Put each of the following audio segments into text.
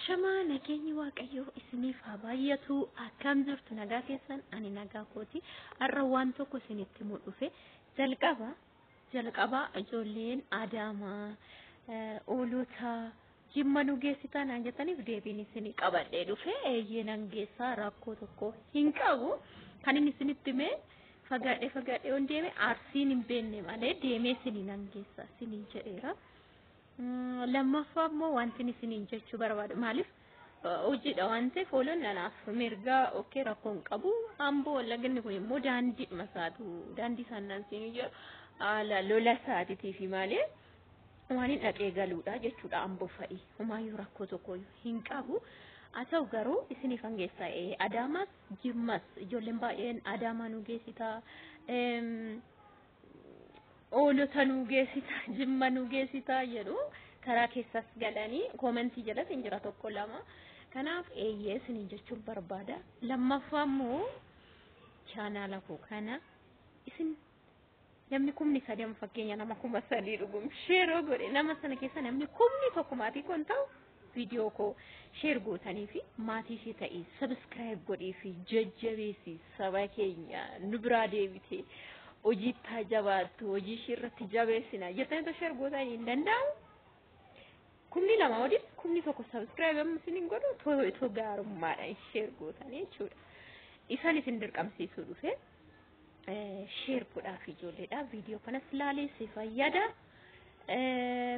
Ashamaa nageenyi waaqayyoo isiniif haa baay'atu akkam jirtu nagaa keessan ani nagaa kooti har'a waan tokko isinitti mul'ufe jalqaba ijoolleen Adaamaa oolota Jimma nu geessitan aan jettaniif deebiin isinii qabadhee dhufe eeyyeenan geessaa rakkoo tokko hin qabu kan inni isinitti hime fagaadhee on deeme aarsiin hin beenne malee deemee isinii nan geessa isiniin jedheera. Lammaffaa immoo wanti isiniin jechuu barbaadu maaliif hojiidha waan ta'eef oolan nanaaf mirgaa okkee rakkoon qabu amboo laganni kun immoo daandii masaatu daandii sannan isinii jedhu lola isaatiitiif malee waan hin dhaqee galuudha jechuudha amboo fa'i humaayyuu rakkoo tokko hin qabu haa ta'u garuu isiniif hangeessaa Adaamas Jimmas ijoolleen baay'een Adaamaa nu geessitaa oolota nu geessita Jimma nu geessita jedhu karaa keessas galanii koomentii jalatti hin jira tokko lama kanaaf eeyyee isiniin jechuun barbaada lammaffaa immoo chaanaala koo kana isin namni kumni sadii fakkeenya nama 3,000 dhugum sheeroo godhe nama sana keessa namni kumni tokko maatii kon ta'u viidiyoo koo sheer gootanii fi maatii ishee ta'e sabskiraayib godhee fi jajjabeessi saba keenya nu biraa deebitee hojii tajaajilatu hojii irratti jabeessina jettanii sheer gootanii hin danda'u kumni lama waliin kumni tokko subscribe ammasiniin godhu to gaarummaadha sheer gootanii jechuudha isaan isin dirqamsiisuu dhufe sheer godhaaf ijoolleedhaaf viidiyoo kanas ilaalee si fayyada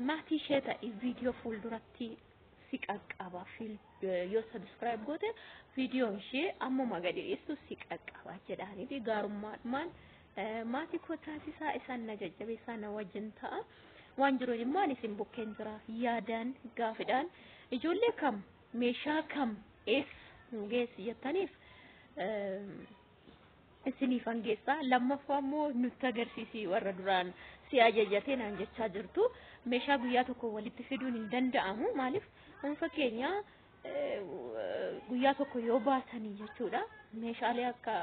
maatii ishee ta'e viidiyoo fuulduratti si qaqqaba yoo subscribe goote viidiyoon ishee ammuma gadi dhiyeessu si qaqqaba jedhanii gaarummaadhumaan maatii kootaasisaa isaan na jajjabeessaa na wajjin ta'a waan jiru immoo ani isin bukkeen jira yaadaan gaafidhaan ijoollee kam meeshaa kam geessi jettaniif isiniif hangeessaa lammaffaa immoo nutti agarsiisi warra duraan si ajajatee naan jechaa jirtu meeshaa guyyaa tokko walitti fiduun hin danda'amu maaliif fakkeenya guyyaa tokko yoo baasanii jechuudha meeshaalee akka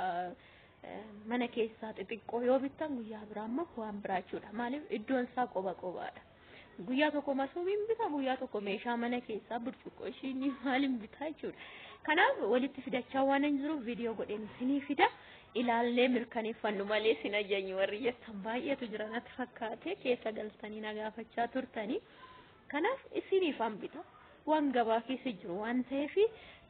mana keessaa xixiqqoo yoo bittan guyyaa biraa immoo waan biraa jechuudha maaliif iddoon isaa qobaadha guyyaa tokko masoobiin bita guyyaa tokko meeshaa mana keessaa burcuqqoo ishiin maaliin bitaa jechuudha kanaaf walitti fidachaa waan hin jiruuf viidiyoo godheen isinii fida ilaallee mirkaneeffannu malee sin ajajni warri jettan baay'eetu jira natti fakkaate keessa galtanii nagaafachaa turtanii kanaaf isiniif hambita waan gabaa keessa jiru waan ta'eef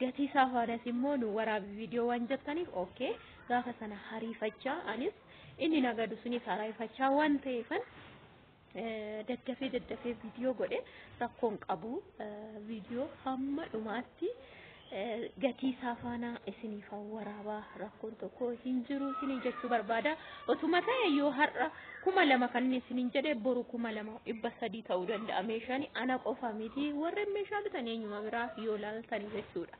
gatii isaa faadas immoo nu waraabi viidiyoo waan jettaniif okay gaafa sana hariifachaa anis inni nagadu sunis hariifachaa waan ta'eefan daddafee viidiyoo godhe rakkoon qabu viidiyoo hamma dhumaatti gatii isaa faana isiniif waraabaa rakkoon tokko hin jiru isinii jechuu barbaada otuma ta'e yoo har'a 2,000 kan isiniin jedhe boru 2,300 ta'uu danda'a meeshaan ana qofa miti warreen meeshaa bitan eenyuma biraa yoo laaltanii jechuudha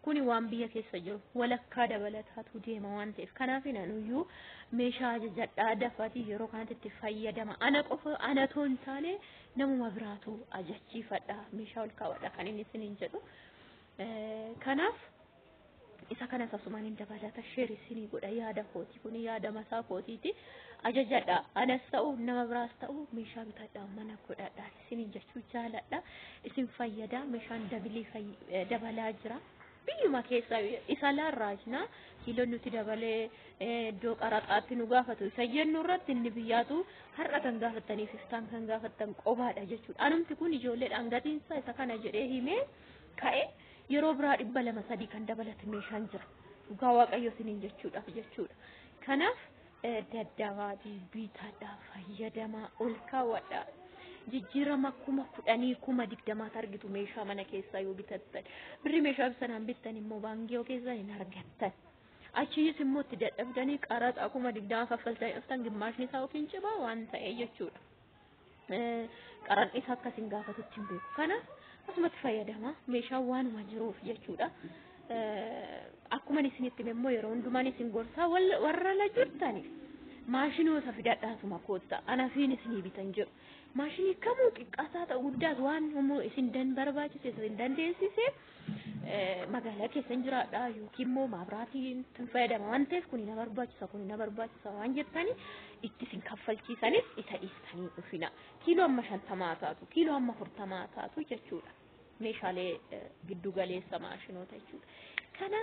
kuni waan biyya keessa jiru walakkaa dabalataatu deema waan ta'eef kanaaf nanuyyuu meeshaa ajajadhaa dafati yeroo kanatti itti fayyadama ana qofa ana toon taane namuma biraatu ajachiifadha meeshaa ol kaawwadha kan inni isiniin jedhu kanaaf isa kanas asumaan hin dabalata sheer isinii godha yaada kooti kun yaada masaa kootiiti ajajadha anas ta'u nama biraas ta'u meeshaa bitadha mana godhadha isiniin jechuu jaaladha isin fayyada meeshaan dabalaa jira biyyuma keessa isa laarraajna kiiloo nuti dabalee iddoo qaraxaatti nu gaafatu isa jennu irratti inni biyyaatu har'a kan gaafataniif iftaan kan gaafatan qobaadha jechuudha anumti kun ijoolleedhaan gatiinsa isa kana jedhee himee ka'e yeroo biraa 200-300 kan dabalate meeshaan jira dhugaa waaqayyo isiniin jechuudha kanaaf daddabaatii bitaadhaa fayyadamaa ol kaawwadha jijjiirama 10,000 20,000 argitu meeshaa mana keessaa yoo bitattan birri meeshaa sanaan bittan immoo baankii keessaa hin argattan achiis immoo itti dadhabdanii qaraxa 20,000 kaffaltanii dhuftan gimmaashni isaa yookiin cibaa waan ta'e jechuudha qaraxni isaa akkasiin gaafatutti hin beeku kanaaf asumatti fayyadama meeshaa waanuma jiruuf jechuudha akkuma isinitti immoo yeroo hundumaan isin gorsaa warra la jirtaniif maashinoota fidadhaasuma kootta anafiin isinii bitan jiru maashinii kamuu xiqqaasaa ta'u guddaas waan isin barbaachise isin dandeessise magaalaa keessa jiraadha yookiin immoo maabiraatiin fayyadama waan ta'eef kun na barbaachisa waan jettanii itti isin kaffalchiisanis isa dhiistanii dhufina kiiloo amma 50 taatu kiiloo amma 40 taatu jechuudha meeshaalee giddu galeessa maashinoota jechuudha. Kana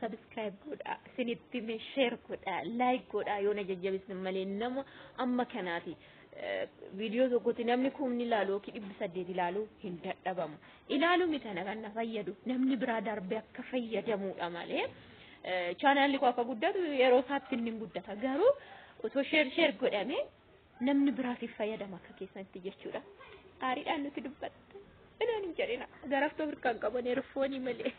subscribe godhaa, isinitti mee share godhaa, like godhaa yoo na jajjabeessan malee nama amma kanaati. Viidiyoo tokkotti namni kumni ilaalu yookiin 800 ilaalu hin dadhabamu. Ilaalu mitana kan na fayyadu namni biraa darbee akka fayyadamuudha malee chaanaalli koo akka guddatu yeroo isaatti inni guddata. Garuu osoo share godhame namni biraatiif fayyadama akka keessanitti jechuudha. Aariidhaan nuti dubbatta. Inaan hin jedhina. Garaftoo birkaan qaban eerfoonii malee.